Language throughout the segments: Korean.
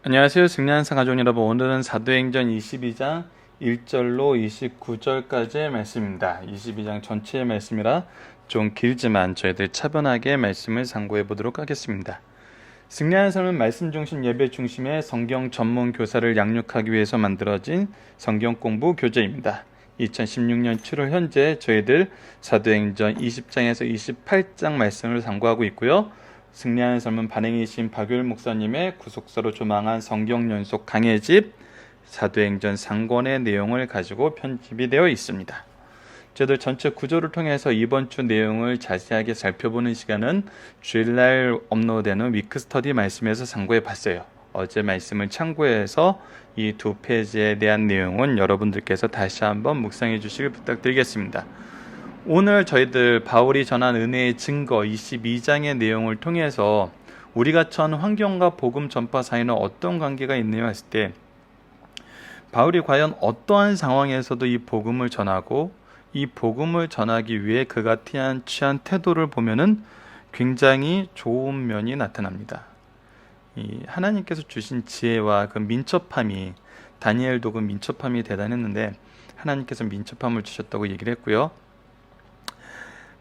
안녕하세요. 승리하는 가족 여러분. 오늘은 사도행전 22장 1절로 29절까지의 말씀입니다. 22장 전체의 말씀이라 좀 길지만 저희들 차분하게 말씀을 상고해 보도록 하겠습니다. 승리하는 삶은 말씀 중심 예배 중심의 성경 전문 교사를 양육하기 위해서 만들어진 성경 공부 교재입니다. 2016년 7월 현재 저희들 사도행전 20장에서 28장 말씀을 상고하고 있고요. 승리하는 삶은 반행이신 박율 목사님의 구속사로 조망한 성경 연속 강해집 사도행전 상권의 내용을 가지고 편집이 되어 있습니다. 저희들 전체 구조를 통해서 이번 주 내용을 자세하게 살펴보는 시간은 주일날 업로드되는 위크스터디 말씀에서 상고해 봤어요. 어제 말씀을 참고해서 이 두 페이지에 대한 내용은 여러분들께서 다시 한번 묵상해 주시길 부탁드리겠습니다. 오늘 저희들 바울이 전한 은혜의 증거 22장의 내용을 통해서 우리가 처한 환경과 복음 전파 사이는 어떤 관계가 있느냐 했을 때 바울이 과연 어떠한 상황에서도 이 복음을 전하고 이 복음을 전하기 위해 그가 취한 태도를 보면은 굉장히 좋은 면이 나타납니다. 이 하나님께서 주신 지혜와 그 민첩함이 다니엘도 그 민첩함이 대단했는데 하나님께서 민첩함을 주셨다고 얘기를 했고요.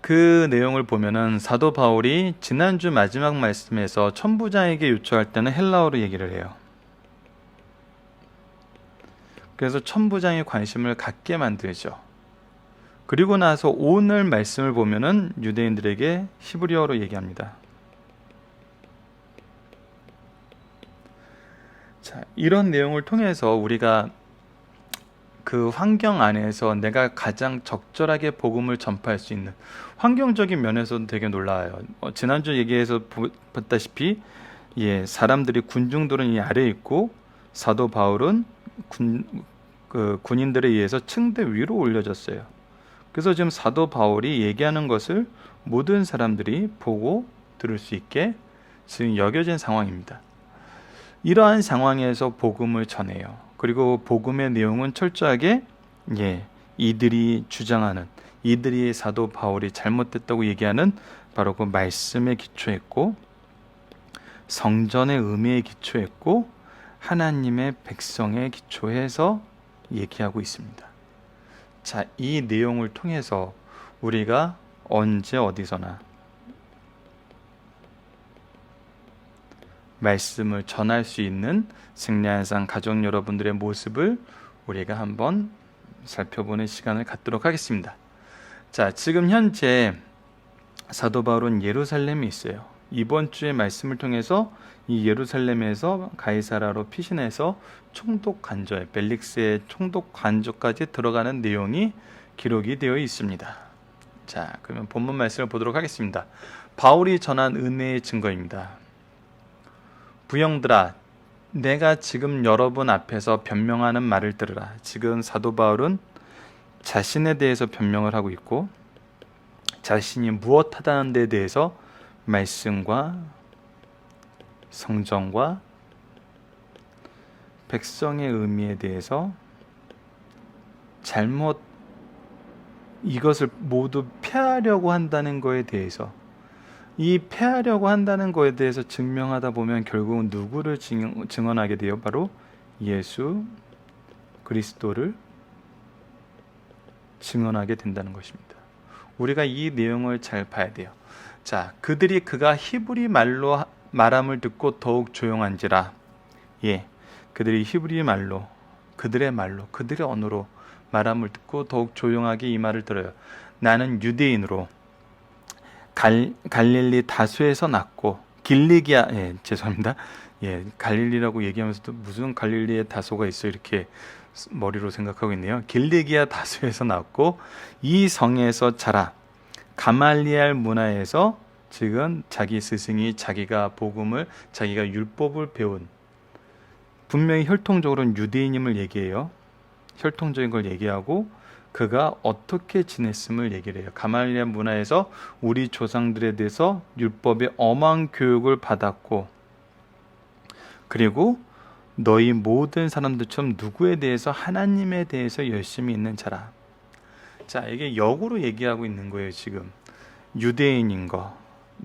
그 내용을 보면은 사도 바울이 지난주 마지막 말씀에서 천부장에게 요청할 때는 헬라어로 얘기를 해요. 그래서 천부장이 관심을 갖게 만들죠. 그리고 나서 오늘 말씀을 보면은 유대인들에게 히브리어로 얘기합니다. 자, 이런 내용을 통해서 우리가 그 환경 안에서 내가 가장 적절하게 복음을 전파할 수 있는 환경적인 면에서도 되게 놀라워요. 지난주 얘기해서 봤다시피 사람들이 군중들은 이 아래에 있고 사도 바울은 군인들에 의해서 층대 위로 올려졌어요. 그래서 지금 사도 바울이 얘기하는 것을 모든 사람들이 보고 들을 수 있게 지금 여겨진 상황입니다. 이러한 상황에서 복음을 전해요. 그리고 복음의 내용은 철저하게 이들이 주장하는 이들이 사도 바울이 잘못됐다고 얘기하는 바로 그 말씀에 기초했고 성전의 의미에 기초했고 하나님의 백성에 기초해서 얘기하고 있습니다. 자, 이 내용을 통해서 우리가 언제 어디서나 말씀을 전할 수 있는 승리한상 가족 여러분들의 모습을 우리가 한번 살펴보는 시간을 갖도록 하겠습니다. 자, 지금 현재 사도 바울은 예루살렘에 있어요. 이번 주의 말씀을 통해서 이 예루살렘에서 가이사라로 피신해서 총독 관저에 벨릭스의 총독 관저까지 들어가는 내용이 기록이 되어 있습니다. 자, 그러면 본문 말씀을 보도록 하겠습니다. 바울이 전한 은혜의 증거입니다. 부형들아, 내가 지금 여러분 앞에서 변명하는 말을 들으라. 지금 사도 바울은 자신에 대해서 변명을 하고 있고 자신이 무엇하다는 데 대해서 말씀과 성전과 백성의 의미에 대해서 이것을 모두 폐하려고 한다는 것에 대해서 이 폐하려고 한다는 것에 대해서 증명하다 보면 결국은 누구를 증언하게 돼요? 바로 예수 그리스도를 증언하게 된다는 것입니다. 우리가 이 내용을 잘 봐야 돼요. 자, 그가 히브리 말로 말함을 듣고 더욱 조용한지라. 그들이 히브리 말로 그들의 언어로 말함을 듣고 더욱 조용하게 이 말을 들어요. 나는 유대인으로 갈릴리 다수에서 났고 길리기아 갈릴리라고 얘기하면서도 무슨 갈릴리의 다소가 있어 이렇게 머리로 생각하고 있네요. 길리기아 다수에서 났고 이 성에서 자라 가말리엘 문화에서 지금 자기 스승이 자기가 율법을 배운 분명히 혈통적으로는 유대인임을 얘기해요. 혈통적인 걸 얘기하고 그가 어떻게 지냈음을 얘기를 해요. 가말리엘 문화에서 우리 조상들에 대해서 율법의 엄한 교육을 받았고 그리고 너희 모든 사람들처럼 누구에 대해서 하나님에 대해서 열심히 있는 자라. 자, 이게 역으로 얘기하고 있는 거예요. 지금 유대인인 거,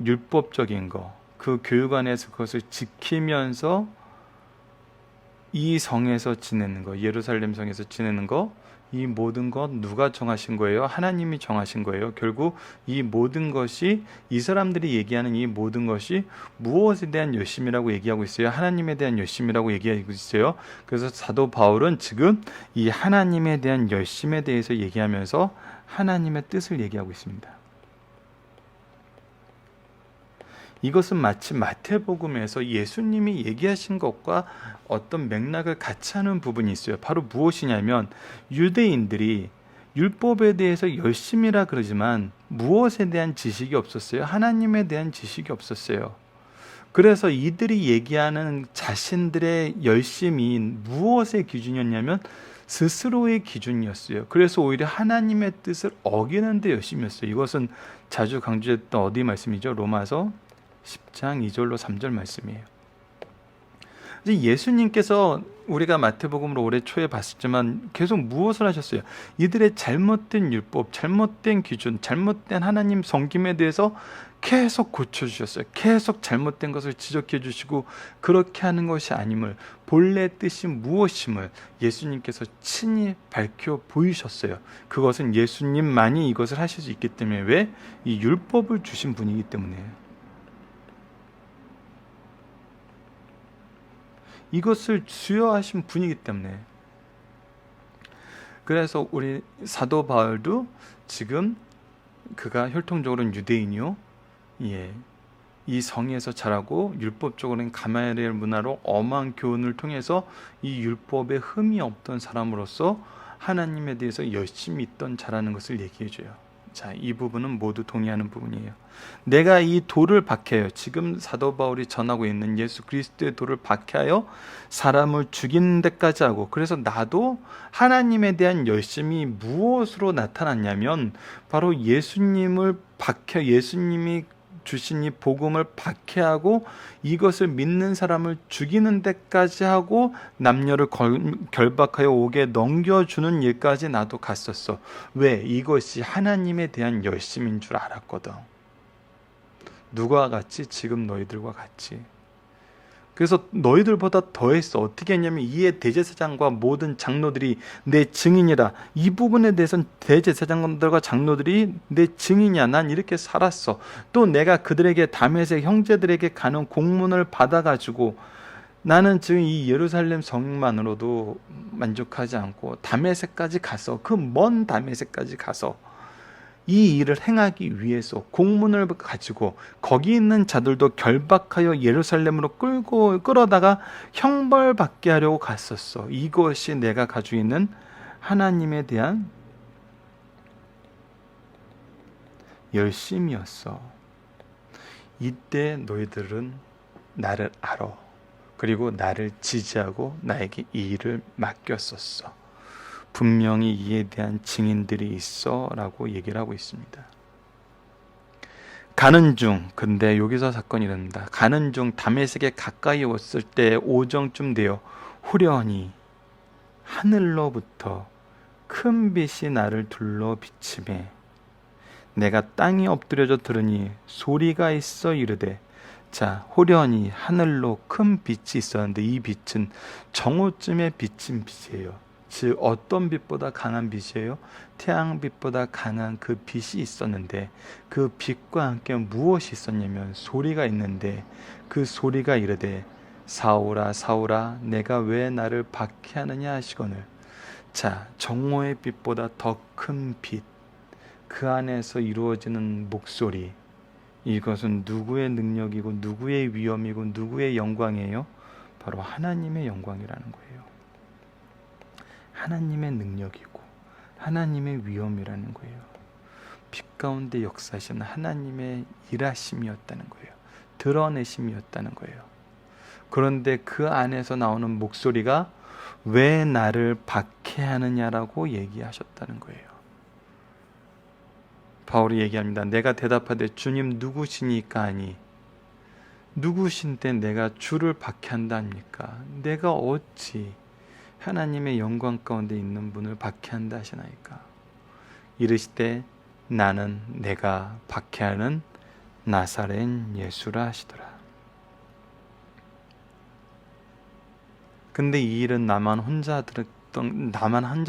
율법적인 거, 그 교육 안에서 그것을 지키면서 이 성에서 지내는 거, 예루살렘 성에서 지내는 거, 이 모든 것 누가 정하신 거예요? 하나님이 정하신 거예요. 결국 이 모든 것이, 이 사람들이 얘기하는 이 모든 것이 무엇에 대한 열심이라고 얘기하고 있어요? 하나님에 대한 열심이라고 얘기하고 있어요. 그래서 사도 바울은 지금 이 하나님에 대한 열심에 대해서 얘기하면서 하나님의 뜻을 얘기하고 있습니다. 이것은 마치 마태복음에서 예수님이 얘기하신 것과 어떤 맥락을 같이 하는 부분이 있어요. 바로 무엇이냐면, 유대인들이 율법에 대해서 열심이라 그러지만 무엇에 대한 지식이 없었어요? 하나님에 대한 지식이 없었어요. 그래서 이들이 얘기하는 자신들의 열심이 무엇의 기준이었냐면 스스로의 기준이었어요. 그래서 오히려 하나님의 뜻을 어기는 데 열심이었어요. 이것은 자주 강조했던 어디 말씀이죠? 로마서 10장 2절로 3절 말씀이에요. 예수님께서 우리가 마태복음으로 올해 초에 봤었지만 계속 무엇을 하셨어요? 이들의 잘못된 율법, 잘못된 기준, 잘못된 하나님 섬김에 대해서 계속 고쳐주셨어요. 계속 잘못된 것을 지적해 주시고, 그렇게 하는 것이 아님을, 본래 뜻이 무엇임을 예수님께서 친히 밝혀 보이셨어요. 그것은 예수님만이 이것을 하실 수 있기 때문에, 왜? 이 율법을 주신 분이기 때문에. 이것을 수여하신 분이기 때문에. 그래서 우리 사도 바울도 지금 그가 혈통적으로는 유대인이요, 이 성에서 자라고 율법적으로는 가말리엘 문화로 엄한 교훈을 통해서 이 율법에 흠이 없던 사람으로서 하나님에 대해서 열심히 있던 자라는 것을 얘기해줘요. 자, 이 부분은 모두 동의하는 부분이에요. 내가 이 돌을 박해하여, 지금 사도 바울이 전하고 있는 예수 그리스도의 돌을 박해하여 사람을 죽이는 데까지 하고, 그래서 나도 하나님에 대한 열심이 무엇으로 나타났냐면 바로 예수님을 예수님이 주신 이 복음을 박해하고 이것을 믿는 사람을 죽이는 데까지 하고 남녀를 결박하여 옥에 넘겨주는 일까지 나도 갔었어. 왜? 이것이 하나님에 대한 열심인 줄 알았거든. 누가 같이? 지금 너희들과 같이. 그래서 너희들보다 더했어. 어떻게 했냐면, 이에 대제사장과 모든 장로들이 내 증인이라. 이 부분에 대해서는 대제사장들과 장로들이 내 증인이야. 난 이렇게 살았어. 또 내가 그들에게, 다메섹 형제들에게 가는 공문을 받아가지고, 나는 지금 이 예루살렘 성만으로도 만족하지 않고 다메섹까지 가서, 그 먼 다메섹까지 가서 이 일을 행하기 위해서 공문을 가지고 거기 있는 자들도 결박하여 예루살렘으로 끌어다가 형벌받게 하려고 갔었어. 이것이 내가 가지고 있는 하나님에 대한 열심이었어. 이때 너희들은 나를 알아. 그리고 나를 지지하고 나에게 이 일을 맡겼었어. 분명히 이에 대한 증인들이 있어 라고 얘기를 하고 있습니다. 가는 중, 근데 여기서 사건이 일어납니다. 가는 중 다메섹에 가까이 왔을 때 오정쯤 되어 후련히 하늘로부터 큰 빛이 나를 둘러 비치매 내가 땅에 엎드려져 들으니 소리가 있어 이르되. 자, 호련히 하늘로 큰 빛이 있었는데, 이 빛은 정오쯤에 비친 빛이에요. 즉 어떤 빛보다 강한 빛이에요? 태양빛보다 강한 그 빛이 있었는데, 그 빛과 함께 무엇이 있었냐면 소리가 있는데, 그 소리가 이르되 사울아 사울아 내가 왜 나를 박해하느냐 하시거늘. 자, 정오의 빛보다 더 큰 빛, 그 안에서 이루어지는 목소리, 이것은 누구의 능력이고 누구의 위엄이고 누구의 영광이에요? 바로 하나님의 영광이라는 거예요. 하나님의 능력이고 하나님의 위엄이라는 거예요. 빛 가운데 역사하시는 하나님의 일하심이었다는 거예요. 드러내심이었다는 거예요. 그런데 그 안에서 나오는 목소리가 왜 나를 박해하느냐라고 얘기하셨다는 거예요. 바울이 얘기합니다. 내가 대답하되 주님 누구시니까 하니, 누구신데 내가 주를 박해한다 합니까? 내가 어찌 하나님의 영광 가운데 있는 분을 박해한다 하시나이까? 이르시되 나는 내가 박해하는 나사렛 예수라 하시더라. 근데 이 일은 나만 혼자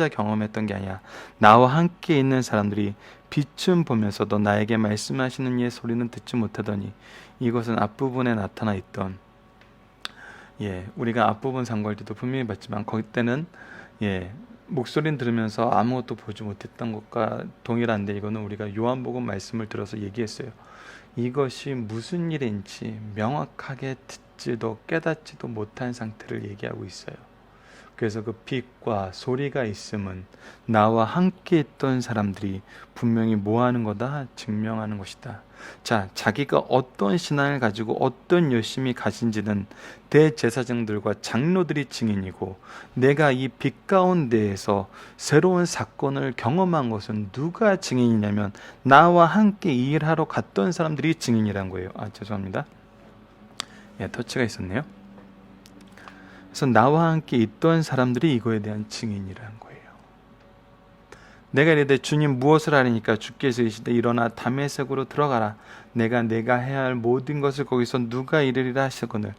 경험했던 게 아니야. 나와 함께 있는 사람들이 빛은 보면서도 나에게 말씀하시는 이의 소리는 듣지 못하더니 이것은 앞부분에 나타나 있던 우리가 앞부분 상고할 때도 분명히 봤지만 거기 때는 목소리는 들으면서 아무것도 보지 못했던 것과 동일한데 이거는 우리가 요한복음 말씀을 들어서 얘기했어요. 이것이 무슨 일인지 명확하게 듣지도 깨닫지도 못한 상태를 얘기하고 있어요. 그래서 그 빛과 소리가 있음은 나와 함께 있던 사람들이 분명히 뭐 하는 거다? 증명하는 것이다. 자, 자기가 어떤 신앙을 가지고 어떤 열심이 가진지는 대제사장들과 장로들이 증인이고, 내가 이 빛 가운데에서 새로운 사건을 경험한 것은 누가 증인이냐면 나와 함께 이 일하러 갔던 사람들이 증인이란 거예요. 죄송합니다. 터치가 있었네요. 그래서 나와 함께 있던 사람들이 이거에 대한 증인이라는 거예요. 내가 이르되 주님 무엇을 하리니까 주께서 이르시되 일어나 다메섹으로 들어가라. 내가 해야 할 모든 것을 거기서 누가 이르리라 하시거늘.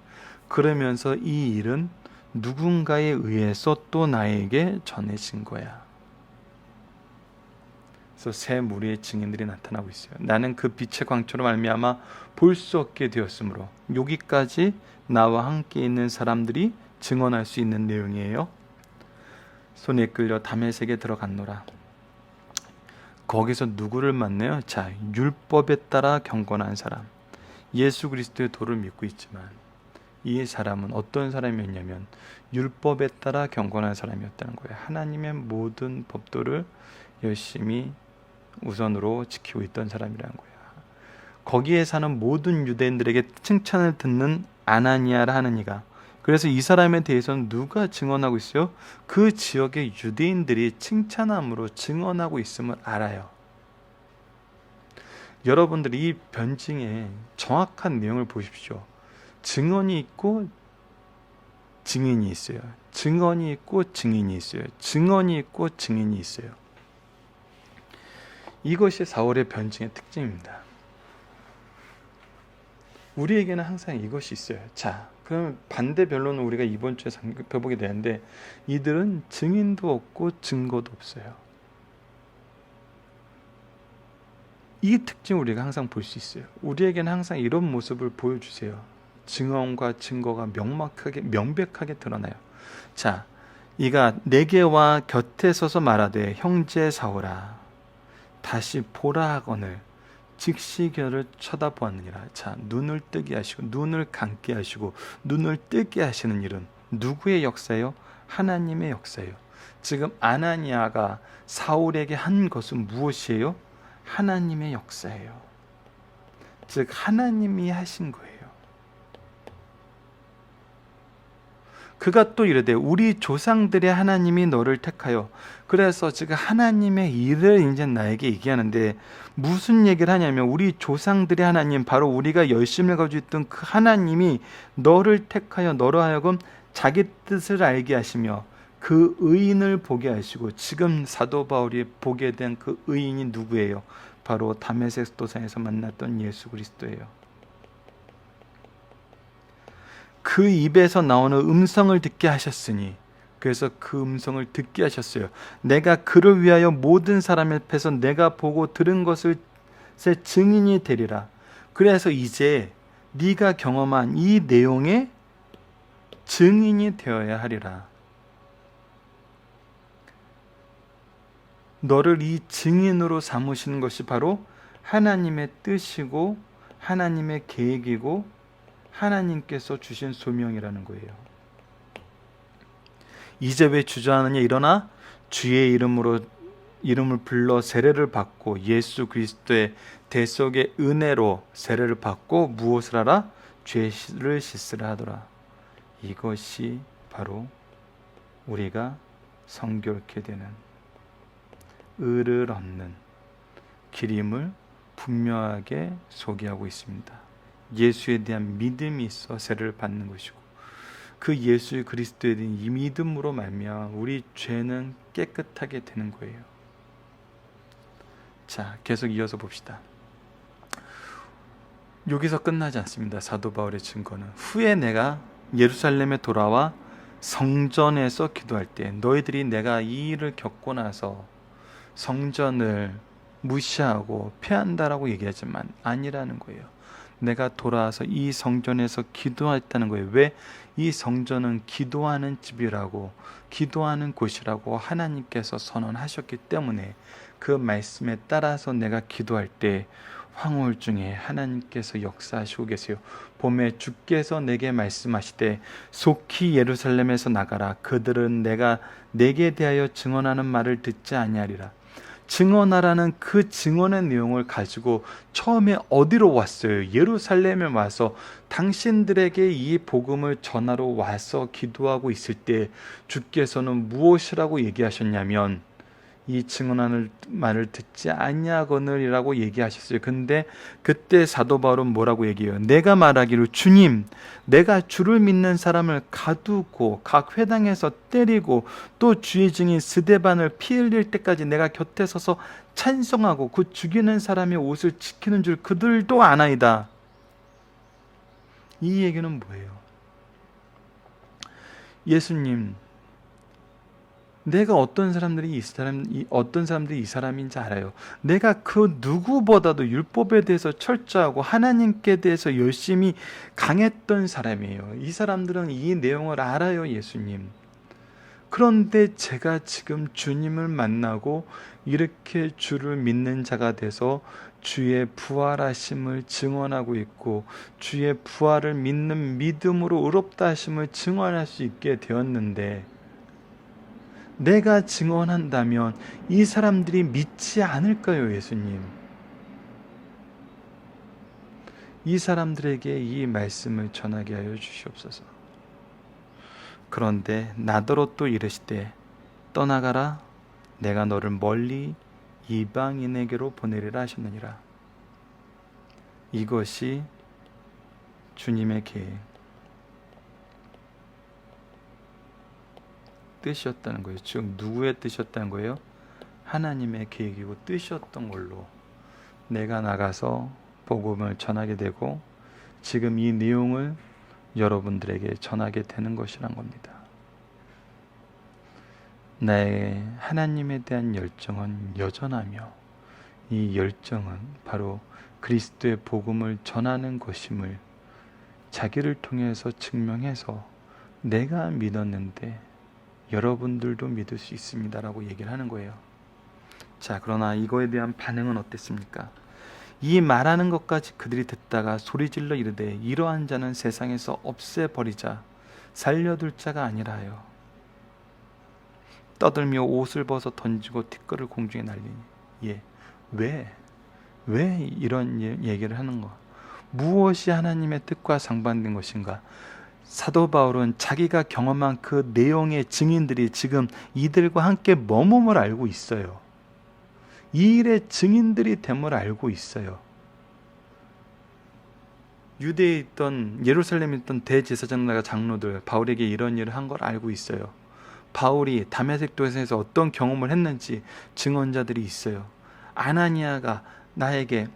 그러면서 이 일은 누군가에 의해서 또 나에게 전해진 거야. 그래서 새 무리의 증인들이 나타나고 있어요. 나는 그 빛의 광초로 말미암아 볼 수 없게 되었으므로. 여기까지 나와 함께 있는 사람들이 증언할 수 있는 내용이에요. 손에 끌려 다메섹에 들어갔노라. 거기서 누구를 만나요? 자, 율법에 따라 경건한 사람, 예수 그리스도의 도를 믿고 있지만 이 사람은 어떤 사람이었냐면 율법에 따라 경건한 사람이었다는 거예요. 하나님의 모든 법도를 열심히 우선으로 지키고 있던 사람이라는 거예요. 거기에 사는 모든 유대인들에게 칭찬을 듣는 아나니아라 하는 이가, 그래서 이 사람에 대해서는 누가 증언하고 있어요? 그 지역의 유대인들이 칭찬함으로 증언하고 있음을 알아요. 여러분들이 이 변증의 정확한 내용을 보십시오. 증언이 있고 증인이 있어요. 증언이 있고 증인이 있어요. 증언이 있고 증인이 있어요. 이것이 4월의 변증의 특징입니다. 우리에게는 항상 이것이 있어요. 자, 그럼 반대 변론은 우리가 이번 주에 살펴보게 되는데, 이들은 증인도 없고 증거도 없어요. 이 특징을 우리가 항상 볼 수 있어요. 우리에게는 항상 이런 모습을 보여주세요. 증언과 증거가 명백하게 드러나요. 자, 이가 내게와 곁에 서서 말하되 형제 사오라 다시 보라 하거늘 즉시 그를 쳐다보았느니라. 자, 눈을 뜨게 하시고 눈을 감게 하시고 눈을 뜨게 하시는 일은 누구의 역사예요? 하나님의 역사예요. 지금 아나니아가 사울에게 한 것은 무엇이에요? 하나님의 역사예요. 즉 하나님이 하신 거예요. 그가 또 이르되 우리 조상들의 하나님이 너를 택하여. 그래서 지금 하나님의 일을 이제 나에게 얘기하는데, 무슨 얘기를 하냐면 우리 조상들의 하나님, 바로 우리가 열심을 가지고 있던 그 하나님이 너를 택하여 너로 하여금 자기 뜻을 알게 하시며 그 의인을 보게 하시고, 지금 사도 바울이 보게 된 그 의인이 누구예요? 바로 다메섹 도상에서 만났던 예수 그리스도예요. 그 입에서 나오는 음성을 듣게 하셨으니, 그래서 그 음성을 듣게 하셨어요. 내가 그를 위하여 모든 사람 앞에서 내가 보고 들은 것을 제 증인이 되리라. 그래서 이제 네가 경험한 이 내용의 증인이 되어야 하리라. 너를 이 증인으로 삼으시는 것이 바로 하나님의 뜻이고 하나님의 계획이고 하나님께서 주신 소명이라는 거예요. 이제 왜 주저하느냐? 일어나 주의 이름을 불러 세례를 받고 예수 그리스도의 대속의 은혜로 세례를 받고 무엇을 하라? 죄를 씻으라 하더라. 이것이 바로 우리가 성결케 되는, 의를 얻는 길임을 분명하게 소개하고 있습니다. 예수에 대한 믿음이 있어 세례를 받는 것이고, 그 예수 그리스도에 대한 이 믿음으로 말미암아 우리 죄는 깨끗하게 되는 거예요. 자, 계속 이어서 봅시다. 여기서 끝나지 않습니다. 사도 바울의 증거는 후에 내가 예루살렘에 돌아와 성전에서 기도할 때 너희들이 내가 이 일을 겪고 나서 성전을 무시하고 피한다라고 얘기하지만 아니라는 거예요. 내가 돌아와서 이 성전에서 기도했다는 거예요. 왜? 이 성전은 기도하는 집이라고, 기도하는 곳이라고 하나님께서 선언하셨기 때문에 그 말씀에 따라서 내가 기도할 때 황홀 중에 하나님께서 역사하시고 계세요. 봄에 주께서 내게 말씀하시되 속히 예루살렘에서 나가라. 그들은 내가 내게 대하여 증언하는 말을 듣지 아니하리라. 증언하라는 그 증언의 내용을 가지고 처음에 어디로 왔어요? 예루살렘에 와서 당신들에게 이 복음을 전하러 와서 기도하고 있을 때 주께서는 무엇이라고 얘기하셨냐면 이 증언하는 말을 듣지 아니하거늘이라고 얘기하셨어요. 근데 그때 사도 바울은 뭐라고 얘기해요? 내가 말하기를 주님, 내가 주를 믿는 사람을 가두고 각 회당에서 때리고 또 주의 증인 스데반을 피 흘릴 때까지 내가 곁에 서서 찬송하고 그 죽이는 사람의 옷을 지키는 줄 그들도 아나이다. 이 얘기는 뭐예요? 예수님, 내가 어떤 사람들이 이 사람인지 알아요. 내가 그 누구보다도 율법에 대해서 철저하고 하나님께 대해서 열심히 강했던 사람이에요. 이 사람들은 이 내용을 알아요, 예수님. 그런데 제가 지금 주님을 만나고 이렇게 주를 믿는 자가 돼서 주의 부활하심을 증언하고 있고 주의 부활을 믿는 믿음으로 의롭다 하심을 증언할 수 있게 되었는데, 내가 증언한다면 이 사람들이 믿지 않을까요, 예수님? 이 사람들에게 이 말씀을 전하게 하여 주시옵소서. 그런데 나더러 또 이르시되 떠나가라, 내가 너를 멀리 이방인에게로 보내리라 하셨느니라. 이것이 주님의 계획, 뜻이었다는 거예요. 즉 누구의 뜻이었다는 거예요? 하나님의 계획이고 뜻이었던 걸로 내가 나가서 복음을 전하게 되고 지금 이 내용을 여러분들에게 전하게 되는 것이란 겁니다. 나의 하나님에 대한 열정은 여전하며 이 열정은 바로 그리스도의 복음을 전하는 것임을 자기를 통해서 증명해서 내가 믿었는데 여러분들도 믿을 수 있습니다라고 얘기를 하는 거예요. 자, 그러나 이거에 대한 반응은 어땠습니까? 이 말하는 것까지 그들이 듣다가 소리질러 이르되 이러한 자는 세상에서 없애버리자, 살려둘 자가 아니라 하여 떠들며 옷을 벗어 던지고 티끌을 공중에 날리니. 예, 왜 이런 얘기를 하는 거? 무엇이 하나님의 뜻과 상반된 것인가? 사도 바울은 자기가 경험한 그 내용의 증인들이 지금 이들과 함께 머금을 알고 있어요. 이 일의 증인들이 됨을 알고 있어요. 유대에 있던, 예루살렘에 있던 대제사장과 장로들, 바울에게 이런 일을 한 걸 알고 있어요. 바울이 다메섹 도에서 어떤 경험을 했는지 증언자들이 있어요. 아나니아가 나에게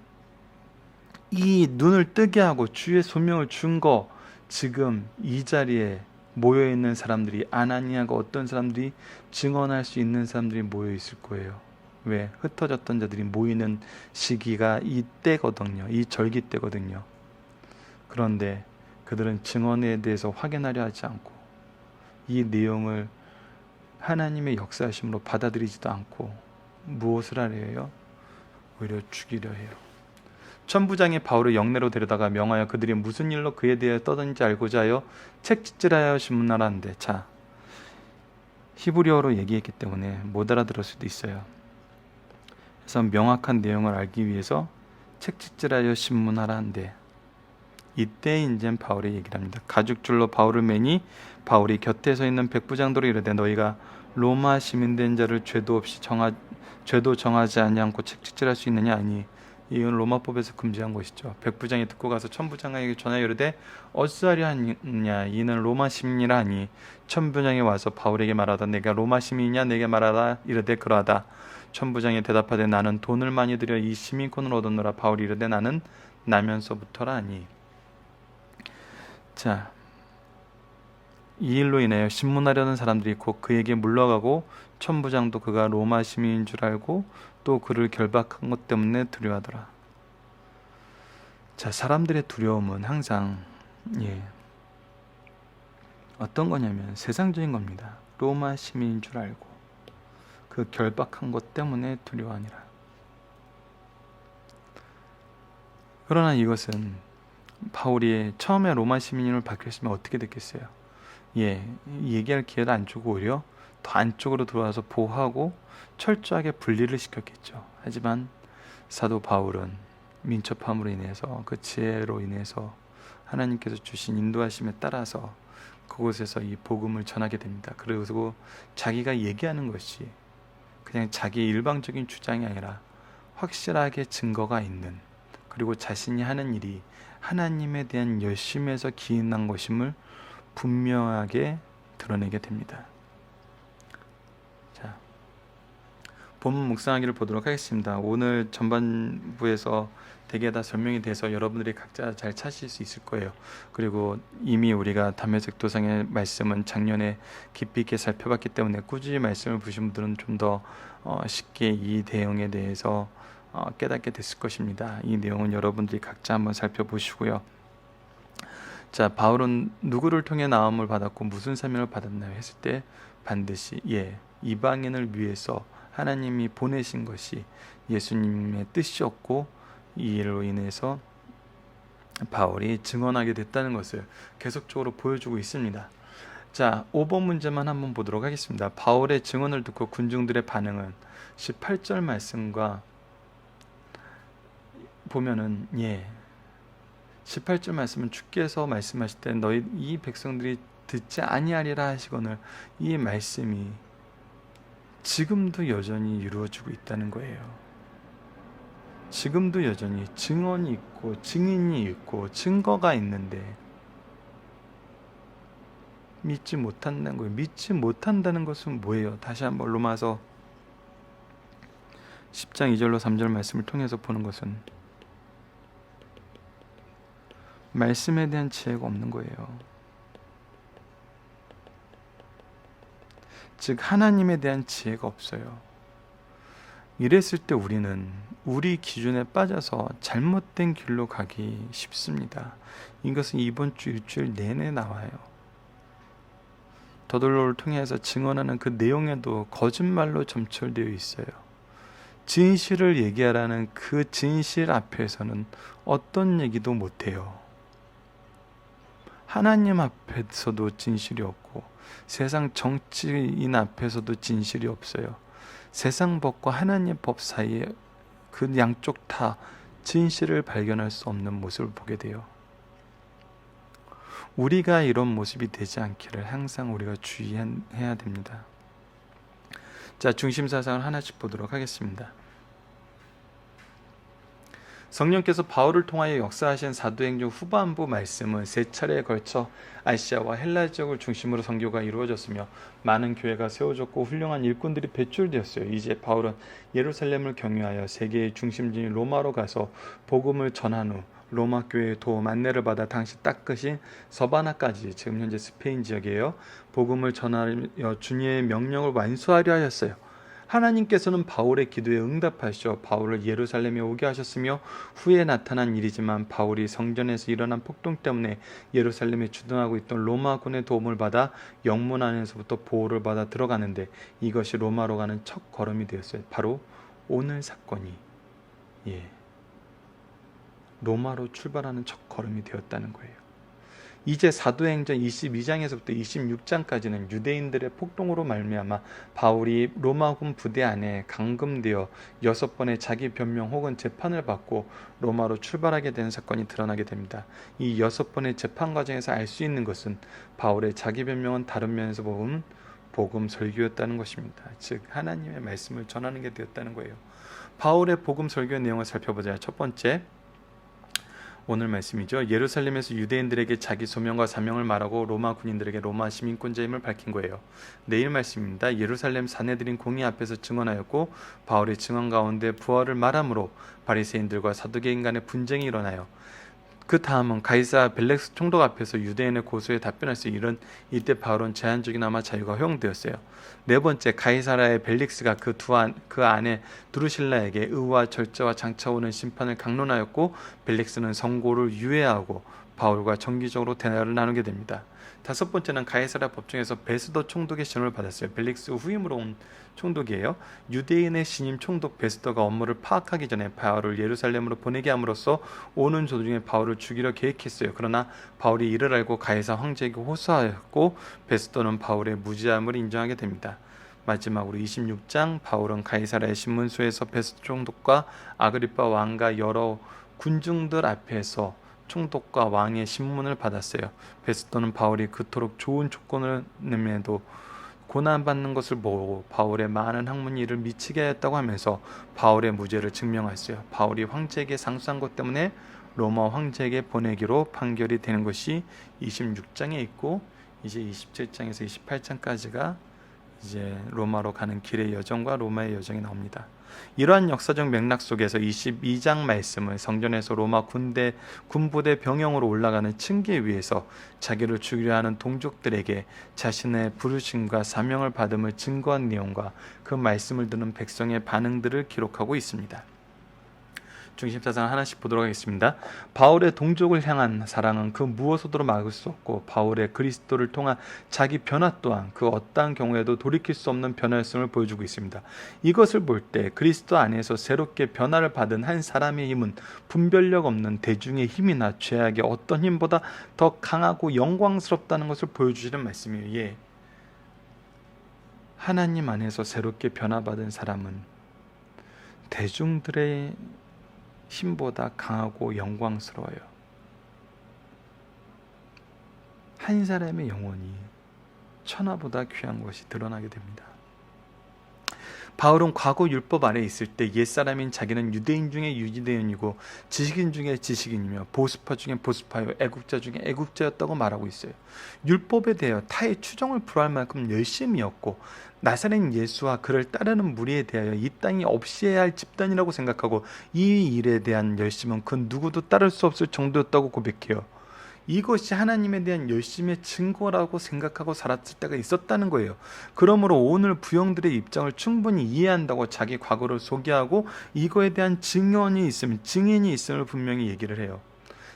이 눈을 뜨게 하고 주의 소명을 준 거, 지금 이 자리에 모여있는 사람들이, 아나니아가 어떤 사람들이 증언할 수 있는 사람들이 모여있을 거예요. 왜? 흩어졌던 자들이 모이는 시기가 이때거든요. 이 절기 때거든요. 그런데 그들은 증언에 대해서 확인하려 하지 않고 이 내용을 하나님의 역사하심으로 받아들이지도 않고 무엇을 하려 해요? 오히려 죽이려 해요. 천부장이 바울을 영내로 데려다가 명하여 그들이 무슨 일로 그에 대해 떠든지 알고자 하여 책짓질하여 신문하라 하는데, 자, 히브리어로 얘기했기 때문에 못 알아들을 수도 있어요. 그래서 명확한 내용을 알기 위해서 책짓질하여 신문하라 하는데, 이때 이제 바울의 얘기를 합니다. 가죽줄로 바울을 매니 바울이 곁에 서 있는 백부장들로 이르되 너희가 로마 시민된 자를 죄도 정하지 아니하고 책짓질할 수 있느냐? 아니, 이건 로마법에서 금지한 것이죠. 백부장이 듣고 가서 천부장에게 전하여 이르되 어찌하려 하느냐? 이는 로마 시민이라 하니 천부장이 와서 바울에게 말하다 내가 로마 시민이냐? 내게 말하라. 이르되 그러하다. 천부장이 대답하되 나는 돈을 많이 들여 이 시민권을 얻었노라. 바울이 이르되 나는 나면서부터라 하니. 자, 이 일로 인하여 신문하려는 사람들이 곧 그에게 물러가고 천부장도 그가 로마 시민인 줄 알고 또 그를 결박한 것 때문에 두려워하더라. 자, 사람들의 두려움은 항상 어떤 거냐면 세상적인 겁니다. 로마 시민인 줄 알고 그 결박한 것 때문에 두려워하니라. 그러나 이것은 바울이 처음에 로마 시민으로 바뀌었으면 어떻게 됐겠어요? 얘기할 기회를 안 주고 오히려 더 안쪽으로 들어와서 보호하고 철저하게 분리를 시켰겠죠. 하지만 사도 바울은 민첩함으로 인해서 그 지혜로 인해서 하나님께서 주신 인도하심에 따라서 그곳에서 이 복음을 전하게 됩니다. 그리고 자기가 얘기하는 것이 그냥 자기의 일방적인 주장이 아니라 확실하게 증거가 있는, 그리고 자신이 하는 일이 하나님에 대한 열심에서 기인한 것임을 분명하게 드러내게 됩니다. 자, 본문 묵상하기를 보도록 하겠습니다. 오늘 전반부에서 대개 다 설명이 돼서 여러분들이 각자 잘 찾으실 수 있을 거예요. 그리고 이미 우리가 담에색 도상의 말씀은 작년에 깊이 있게 살펴봤기 때문에 꾸준히 말씀을 보신 분들은 좀 더 쉽게 이 내용에 대해서 깨닫게 됐을 것입니다. 이 내용은 여러분들이 각자 한번 살펴보시고요. 자, 바울은 누구를 통해 나음을 받았고 무슨 사명을 받았나요? 했을 때 반드시 이방인을 위해서 하나님이 보내신 것이 예수님의 뜻이었고, 이 일로 인해서 바울이 증언하게 됐다는 것을 계속적으로 보여주고 있습니다. 자, 5번 문제만 한번 보도록 하겠습니다. 바울의 증언을 듣고 군중들의 반응은 18절 말씀과 보면은 18절 말씀은 주께서 말씀하실 때 너희 이 백성들이 듣지 아니하리라 하시거늘, 이 말씀이 지금도 여전히 이루어지고 있다는 거예요. 지금도 여전히 증언이 있고 증인이 있고 증거가 있는데 믿지 못한다는 거예요. 믿지 못한다는 것은 뭐예요? 다시 한번 로마서 10장 2절로 3절 말씀을 통해서 보는 것은 말씀에 대한 지혜가 없는 거예요. 즉 하나님에 대한 지혜가 없어요. 이랬을 때 우리는 우리 기준에 빠져서 잘못된 길로 가기 쉽습니다. 이것은 이번 주 일주일 내내 나와요. 더들로를 통해서 증언하는 그 내용에도 거짓말로 점철되어 있어요. 진실을 얘기하라는 그 진실 앞에서는 어떤 얘기도 못해요. 하나님 앞에서도 진실이 없고 세상 정치인 앞에서도 진실이 없어요. 세상 법과 하나님 법 사이에 그 양쪽 다 진실을 발견할 수 없는 모습을 보게 돼요. 우리가 이런 모습이 되지 않기를 항상 우리가 주의해야 됩니다. 자, 중심 사상을 하나씩 보도록 하겠습니다. 성령께서 바울을 통하여 역사하신 사도행전 후반부 말씀은 세 차례에 걸쳐 아시아와 헬라 지역을 중심으로 선교가 이루어졌으며 많은 교회가 세워졌고 훌륭한 일꾼들이 배출되었어요. 이제 바울은 예루살렘을 경유하여 세계의 중심지인 로마로 가서 복음을 전한 후 로마 교회의 도움 안내를 받아 당시 땅끝인 서바나까지, 지금 현재 스페인 지역이에요, 복음을 전하여 주님의 명령을 완수하려 하였어요. 하나님께서는 바울의 기도에 응답하시어 바울을 예루살렘에 오게 하셨으며 후에 나타난 일이지만 바울이 성전에서 일어난 폭동 때문에 예루살렘에 주둔하고 있던 로마군의 도움을 받아 영문 안에서부터 보호를 받아 들어가는데 이것이 로마로 가는 첫 걸음이 되었어요. 바로 오늘 사건이 로마로 출발하는 첫 걸음이 되었다는 거예요. 이제 사도행전 22장에서부터 26장까지는 유대인들의 폭동으로 말미암아 바울이 로마군 부대 안에 감금되어 6번의 자기 변명 혹은 재판을 받고 로마로 출발하게 된 사건이 드러나게 됩니다. 이 6번의 재판 과정에서 알 수 있는 것은 바울의 자기 변명은 다른 면에서 보면 복음 설교였다는 것입니다. 즉 하나님의 말씀을 전하는 게 되었다는 거예요. 바울의 복음 설교의 내용을 살펴보자. 첫 번째, 오늘 말씀이죠. 예루살렘에서 유대인들에게 자기 소명과 사명을 말하고 로마 군인들에게 로마 시민권자임을 밝힌 거예요. 내일 말씀입니다. 예루살렘 사내들인 공의 앞에서 증언하였고 바울의 증언 가운데 부활을 말함으로 바리새인들과 사두개인 간의 분쟁이 일어나요. 그 다음은 가이사 벨렉스 총독 앞에서 유대인의 고소에 답변했어요. 이때 바울은 제한적이나마 자유가 허용되었어요. 네 번째, 가이사라의 벨릭스가 그 안에 두루실라에게 의와 절제와 장차 오는 심판을 강론하였고, 벨릭스는 선고를 유예하고 바울과 정기적으로 대화를 나누게 됩니다. 다섯 번째는 가이사라 법정에서 베스더 총독의 신임을 받았어요. 벨릭스 후임으로 온 총독이에요. 유대인의 신임 총독 베스더가 업무를 파악하기 전에 바울을 예루살렘으로 보내게 함으로써 오는 도중에 바울을 죽이려 계획했어요. 그러나 바울이 이를 알고 가이사 황제에게 호소하였고, 베스더는 바울의 무지함을 인정하게 됩니다. 마지막으로 26장, 바울은 가이사라의 신문소에서 베스더 총독과 아그리파 왕과 여러 군중들 앞에서 총독과 왕의 신문을 받았어요. 베스더는 바울이 그토록 좋은 조건을 내면도 고난받는 것을 보고 바울의 많은 학문 일을 미치게 하였다고 하면서 바울의 무죄를 증명했어요. 바울이 황제에게 상수한 것 때문에 로마 황제에게 보내기로 판결이 되는 것이 26장에 있고, 이제 27장에서 28장까지가 이제 로마로 가는 길의 여정과 로마의 여정이 나옵니다. 이러한 역사적 맥락 속에서 22장 말씀을 성전에서 로마 군부대 병영으로 올라가는 층계 위에서 자기를 죽이려 하는 동족들에게 자신의 부르심과 사명을 받음을 증거한 내용과 그 말씀을 듣는 백성의 반응들을 기록하고 있습니다. 중심사상 하나씩 보도록 하겠습니다. 바울의 동족을 향한 사랑은 그 무엇으로도 막을 수 없고, 바울의 그리스도를 통한 자기 변화 또한 그 어떠한 경우에도 돌이킬 수 없는 변화성을 보여주고 있습니다. 이것을 볼 때 그리스도 안에서 새롭게 변화를 받은 한 사람의 힘은 분별력 없는 대중의 힘이나 죄악의 어떤 힘보다 더 강하고 영광스럽다는 것을 보여주시는 말씀이에요. 예. 하나님 안에서 새롭게 변화받은 사람은 대중들의 힘보다 강하고 영광스러워요. 한 사람의 영혼이 천하보다 귀한 것이 드러나게 됩니다. 바울은 과거 율법 아래 있을 때 옛사람인 자기는 유대인 중에 유대인이고 지식인 중에 지식인이며 보수파 중에 보수파요 애국자 중에 애국자였다고 말하고 있어요. 율법에 대하여 타의 추종을 불허할 만큼 열심이었고, 나사렛 예수와 그를 따르는 무리에 대하여 이 땅이 없애야 할 집단이라고 생각하고 이 일에 대한 열심은 그 누구도 따를 수 없을 정도였다고 고백해요. 이것이 하나님에 대한 열심의 증거라고 생각하고 살았을 때가 있었다는 거예요. 그러므로 오늘 부형들의 입장을 충분히 이해한다고 자기 과거를 소개하고 이거에 대한 증인이 있음을 분명히 얘기를 해요.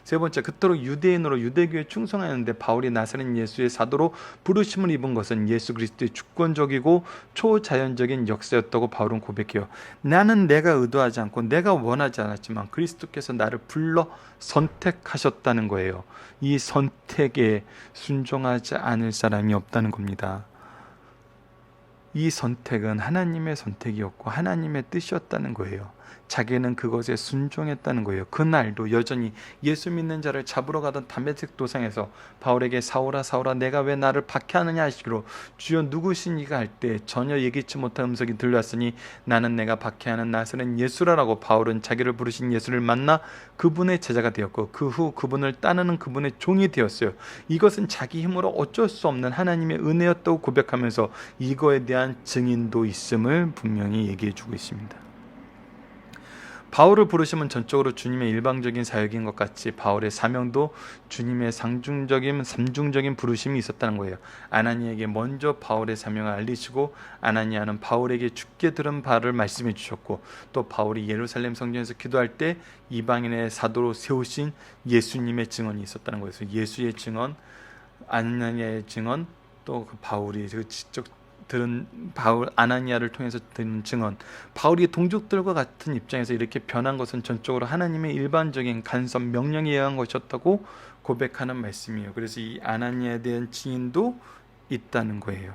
세 번째, 그토록 유대인으로 유대교에 충성하였는데 바울이 나사렛 예수의 사도로 부르심을 입은 것은 예수 그리스도의 주권적이고 초자연적인 역사였다고 바울은 고백해요. 나는 내가 의도하지 않고 내가 원하지 않았지만 그리스도께서 나를 불러 선택하셨다는 거예요. 이 선택에 순종하지 않을 사람이 없다는 겁니다. 이 선택은 하나님의 선택이었고 하나님의 뜻이었다는 거예요. 자기는 그것에 순종했다는 거예요. 그날도 여전히 예수 믿는 자를 잡으러 가던 다메섹 도상에서 바울에게 사울아 사울아 내가 왜 나를 박해하느냐 하시기로 주여 누구시니가 할 때 전혀 예기치 못한 음성이 들려왔으니 나는 내가 박해하는 나사렛 예수라라고 바울은 자기를 부르신 예수를 만나 그분의 제자가 되었고 그 후 그분을 따르는 그분의 종이 되었어요. 이것은 자기 힘으로 어쩔 수 없는 하나님의 은혜였다고 고백하면서 이거에 대한 증인도 있음을 분명히 얘기해 주고 있습니다. 바울을 부르심은 전적으로 주님의 일방적인 사역인 것 같이 바울의 사명도 주님의 삼중적인 부르심이 있었다는 거예요. 아나니에게 먼저 바울의 사명을 알리시고 아나니아는 바울에게 죽게 들은 바를 말씀해 주셨고, 또 바울이 예루살렘 성전에서 기도할 때 이방인의 사도로 세우신 예수님의 증언이 있었다는 거예요. 그래서 예수의 증언, 아나니아의 증언, 또 그 바울이 직접 들은 아나니아를 통해서 들은 증언, 바울이 동족들과 같은 입장에서 이렇게 변한 것은 전적으로 하나님의 일반적인 간섭 명령에 의한 것이었다고 고백하는 말씀이에요. 그래서 이 아나니아에 대한 증인도 있다는 거예요.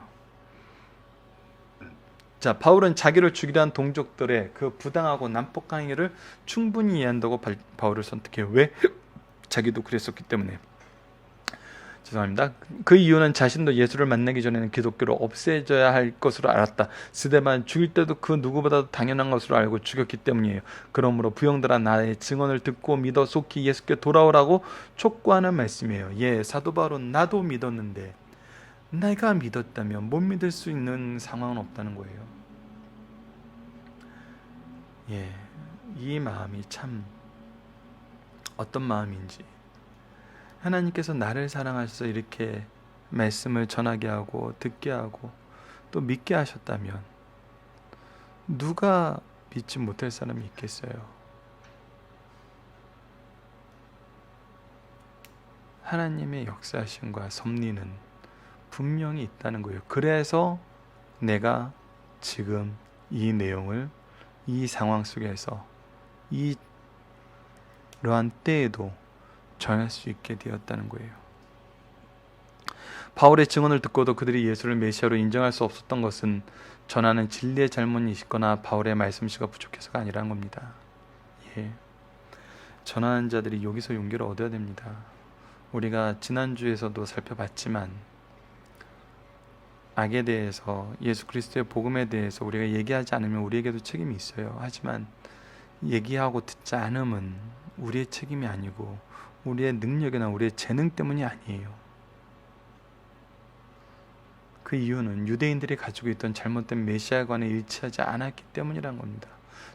자, 바울은 자기를 죽이려 한 동족들의 그 부당하고 난폭한 행위를 충분히 이해한다고 바울을 선택해요. 왜? 자기도 그랬었기 때문에. 죄송합니다. 그 이유는 자신도 예수를 만나기 전에는 기독교를 없애져야 할 것으로 알았다. 스데반 죽일 때도 그 누구보다도 당연한 것으로 알고 죽였기 때문이에요. 그러므로 부형들아 나의 증언을 듣고 믿어 속히 예수께 돌아오라고 촉구하는 말씀이에요. 예, 사도 바울은 나도 믿었는데 내가 믿었다면 못 믿을 수 있는 상황은 없다는 거예요. 예, 이 마음이 참 어떤 마음인지 하나님께서 나를 사랑하셔서 이렇게 말씀을 전하게 하고 듣게 하고 또 믿게 하셨다면 누가 믿지 못할 사람이 있겠어요? 하나님의 역사하심과 섭리는 분명히 있다는 거예요. 그래서 내가 지금 이 내용을 이 상황 속에서 이러한 때에도 전할 수 있게 되었다는 거예요. 바울의 증언을 듣고도 그들이 예수를 메시아로 인정할 수 없었던 것은 전하는 진리의 잘못이 있거나 바울의 말씀씨가 부족해서가 아니라는 겁니다. 전하는 자들이 여기서 용기를 얻어야 됩니다. 우리가 지난주에서도 살펴봤지만 악에 대해서, 예수 그리스도의 복음에 대해서 우리가 얘기하지 않으면 우리에게도 책임이 있어요. 하지만 얘기하고 듣지 않으면 우리의 책임이 아니고 우리의 능력이나 우리의 재능 때문이 아니에요. 그 이유는 유대인들이 가지고 있던 잘못된 메시아관에 일치하지 않았기 때문이란 겁니다.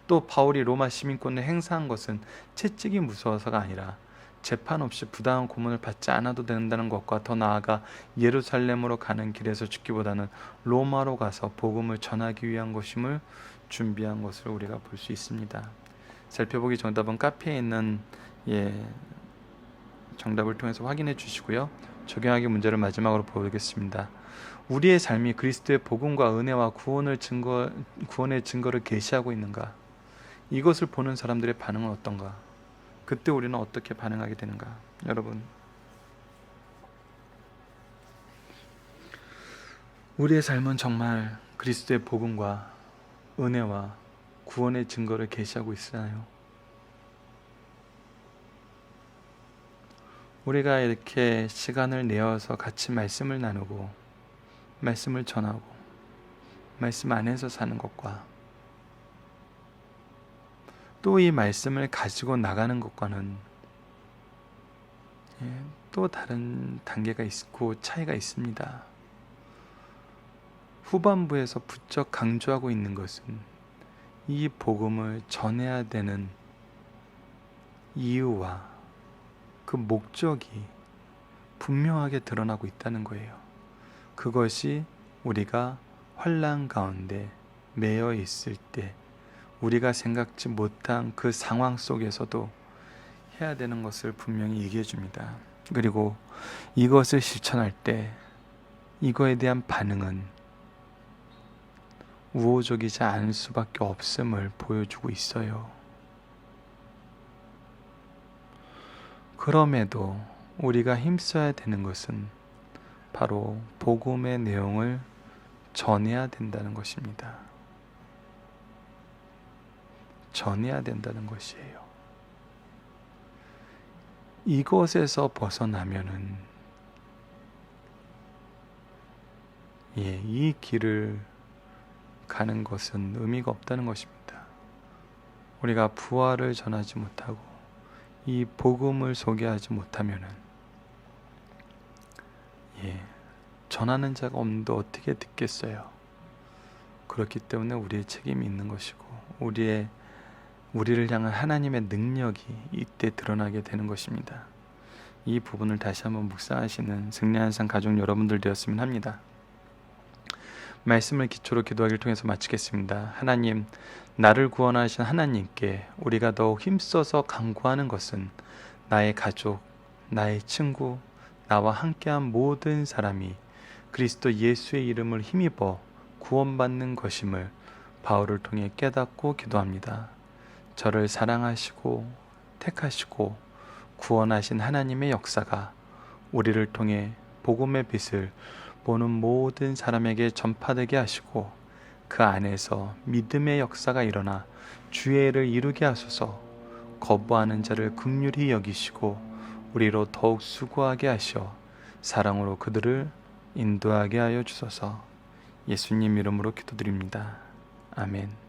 또 바울이 로마 시민권을 행사한 것은 채찍이 무서워서가 아니라 재판 없이 부당한 고문을 받지 않아도 된다는 것과 더 나아가 예루살렘으로 가는 길에서 죽기보다는 로마로 가서 복음을 전하기 위한 것임을 준비한 것을 우리가 볼 수 있습니다. 살펴보기 정답은 카페에 있는 정답을 통해서 확인해 주시고요. 적용하기 문제를 마지막으로 보겠습니다. 우리의 삶이 그리스도의 복음과 은혜와 구원의 증거를 계시하고 있는가? 이것을 보는 사람들의 반응은 어떤가? 그때 우리는 어떻게 반응하게 되는가? 여러분, 우리의 삶은 정말 그리스도의 복음과 은혜와 구원의 증거를 계시하고 있나요? 우리가 이렇게 시간을 내어서 같이 말씀을 나누고 말씀을 전하고 말씀 안에서 사는 것과 또 이 말씀을 가지고 나가는 것과는 또 다른 단계가 있고 차이가 있습니다. 후반부에서 부쩍 강조하고 있는 것은 이 복음을 전해야 되는 이유와 그 목적이 분명하게 드러나고 있다는 거예요. 그것이 우리가 환난 가운데 매여 있을 때 우리가 생각지 못한 그 상황 속에서도 해야 되는 것을 분명히 얘기해 줍니다. 그리고 이것을 실천할 때 이거에 대한 반응은 우호적이지 않을 수밖에 없음을 보여주고 있어요. 그럼에도 우리가 힘써야 되는 것은 바로 복음의 내용을 전해야 된다는 것입니다. 전해야 된다는 것이에요. 이것에서 벗어나면은 이 길을 가는 것은 의미가 없다는 것입니다. 우리가 부활을 전하지 못하고 이 복음을 소개하지 못하면은 전하는 자가 없는데 어떻게 듣겠어요? 그렇기 때문에 우리의 책임이 있는 것이고 우리를 향한 하나님의 능력이 이때 드러나게 되는 것입니다. 이 부분을 다시 한번 묵상하시는 승리한산 가족 여러분들 되었으면 합니다. 말씀을 기초로 기도하기를 통해서 마치겠습니다. 하나님, 나를 구원하신 하나님께 우리가 더욱 힘써서 간구하는 것은 나의 가족, 나의 친구, 나와 함께한 모든 사람이 그리스도 예수의 이름을 힘입어 구원받는 것임을 바울을 통해 깨닫고 기도합니다. 저를 사랑하시고 택하시고 구원하신 하나님의 역사가 우리를 통해 복음의 빛을 보는 모든 사람에게 전파되게 하시고 그 안에서 믿음의 역사가 일어나 주의 일을 이루게 하소서. 거부하는 자를 긍휼히 여기시고 우리로 더욱 수고하게 하시어 사랑으로 그들을 인도하게 하여 주소서. 예수님 이름으로 기도드립니다. 아멘.